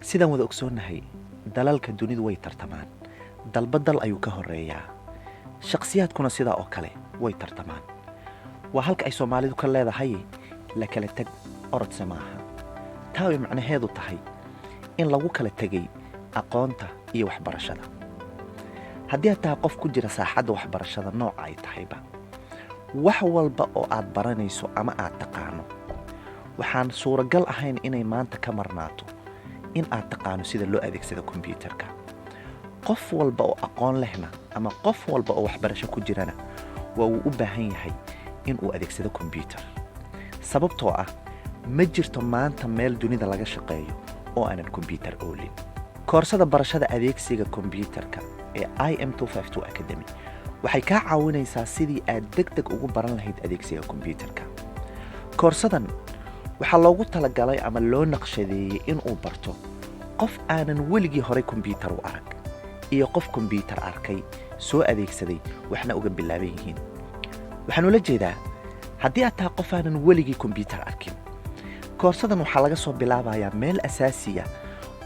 sidaan wada ogsoonnahay dalalka dunidu way tartamaan dalba dal ayuu ka horeeyaa shakhsiyaadkuna sidaa oo kale way tartamaan waa halka ay Soomaalidu ka leedahay la kala tag orodse maaha taa way macnaheedu tahay in lagu kala tegay aqoonta iyo waxbarashada haddii aad tahay qof ku jira saaxadda waxbarashada nooca ay tahayba wax walba oo aad baranayso ama aad taqaano waxaan suuragal ahayn inay maanta ka marnaato in aad taqaano sida loo adeegsado kombiyuutarka qof walba oo aqoon lehna ama qof walba oo waxbarasho ku jirana waa uu u baahan yahay in uu adeegsado kombiyuutar sababtoo ah ma jirto maanta meel dunida laga shaqeeyo oo aanan kombiyuutar oolin koorsada barashada adeegsiga kombiyuutarka ee IM252 Academy waxay kaa caawinaysaa sidii aad degdeg ugu baran lahayd adeegsiga kombiyuutarka koorsadan waxaa loogu talagalay ama loo naqshadeeyey in uu barto qof aanan weligii hore kombiyuutar u arag iyo qof kombiyuutar arkay soo adeegsaday waxna uga bilaaban yihiin waxaan ula jeedaa haddii aad tahay qof aanan weligii kombiyuutar arkin koorsadan waxaa laga soo bilaabayaa meel asaasiya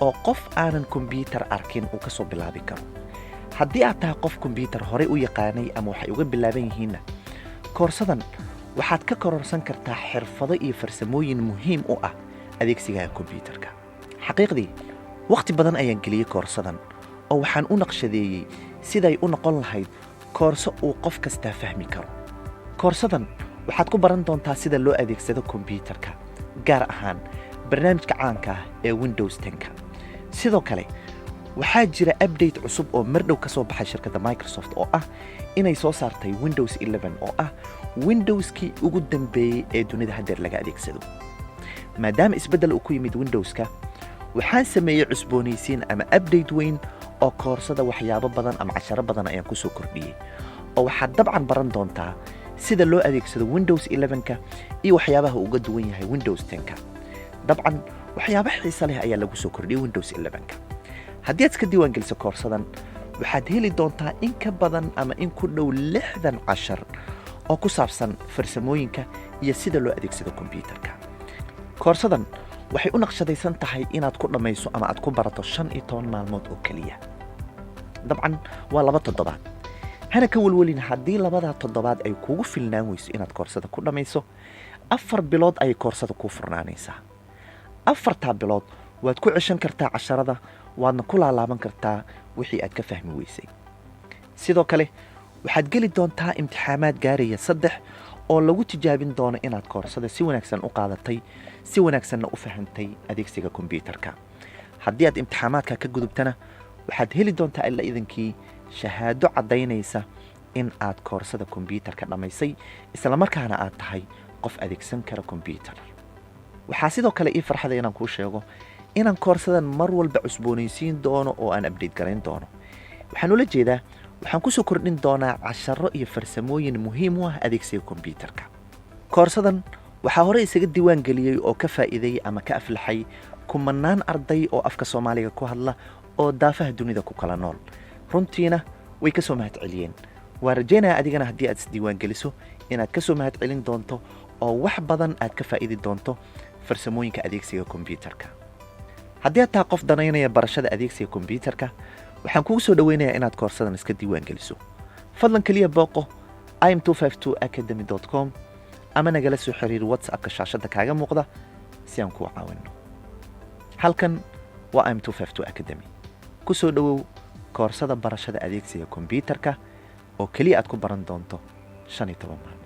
oo qof aanan kombiyuutar arkin uu ka soo bilaabi karo haddii aad tahay qof kombiyuutar hore u yaqaanay ama waxay uga bilaaban yihiinna koorsadan waxaad ka kororsan kartaa xirfado iyo farsamooyin muhiim u ah adeegsiga kombiyuutarka xaqiiqdii waqti badan ayaan geliyey koorsadan oo waxaan u naqshadeeyey siday u noqon lahayd koorso uu qof kastaa fahmi karo koorsadan waxaad ku baran doontaa sida loo adeegsado kombiyuutarka gaar ahaan barnaamijka caanka ah ee Windows 10ka sidoo kale waxaa jira update cusub oo mardhow ka soo baxay shirkadda Microsoft oo ah inay soo saartay Windows 11 oo ah Windowskii ugu dambeeyay ee dunida hadda laga adeegsado maadaama isbeddel uu ku yimid Windowska waxaan sameeyay cusboonaysiin ama update weyn oo koorsada waxyaabo badan ama casharo badan ayaan ku soo kordhiyey oo waxaad dabcan baran doontaa sida loo adeegsado Windows 11ka iyo waxyaabaha uga duwan yahay Windows 10ka dabcan waxyaabo xiiso leh ayaa lagu soo kordhiyey Windows 11ka haddii aad iska diiwaangeliso koorsadan waxaad heli doontaa in ka badan ama in ku dhow 60 cashar oo ku saabsan farsamooyinka iyo sida loo adeegsado kombiyuutarka koorsadan waxay u naqshadaysan tahay inaad ku dhamayso ama aad ku barato 15 maalmood oo kaliya dabcan waa 2 toddobaad hana ka walwalin haddii 2 toddobaad ay kugu filnaan weyso inaad koorsada ku dhamayso 4 bilood ay koorsada ku furnaanaysaa 4 bilood waad ku ceshan kartaa casharada waadna ku laalaaban kartaa wixii aad ka fahmi weysay sidoo kale waxaad geli doontaa imtixaamaad gaaraya 3 oo lagu tijaabin doono inaad koorsada si wanaagsan u qaadatay si wanaagsanna u fahantay adeegsiga kombiyuutarka haddii aad imtixaamaadka ka gudubtana waxaad heli doontaa ila idankii shahaado caddaynaysa in aad koorsada kombiyuutarka dhamaysay isla markaana aad tahay qof adeegsan kara kombiyuutar waxaa sidoo kale ii farxada inaan kuu sheego inaan koorsadan mar walba cusboonaysiin doono oo aan update garayn doono waxaan ula jeedaa waxaan ku soo kordhin doonaa casharo iyo farsamooyin muhiim u ah adeegsiga kombiyuutarka koorsadan waxaa hore isaga diiwaan geliyey oo ka faa'iiday ama ka aflaxay kumanaan arday oo afka Soomaaliga ku hadla oo daafaha dunida ku kala nool runtiina way ka soo mahadceliyeen waa rajaynayaa adigana haddii aad isdiiwaan geliso inaad ka soo mahadcelin doonto oo wax badan aad ka faa'iidi doonto farsamooyinka adeegsiga kombiyuutarka haddii aad tahay qof danaynaya barashada adeegsiga kombiyuutarka waxaan kugu soo dhaweynayaa inaad koorsadan iska diiwaan geliso fadlan kaliya booqo im252academy.com ama nagala soo xiriir WhatsApp-ka shaashada kaaga muuqda si aan kuu caawino halkan waa im252 Academy ku soo dhawow koorsada barashada adeegsiga kombiyuutarka oo kaliya aad ku baran doonto 15 maalmood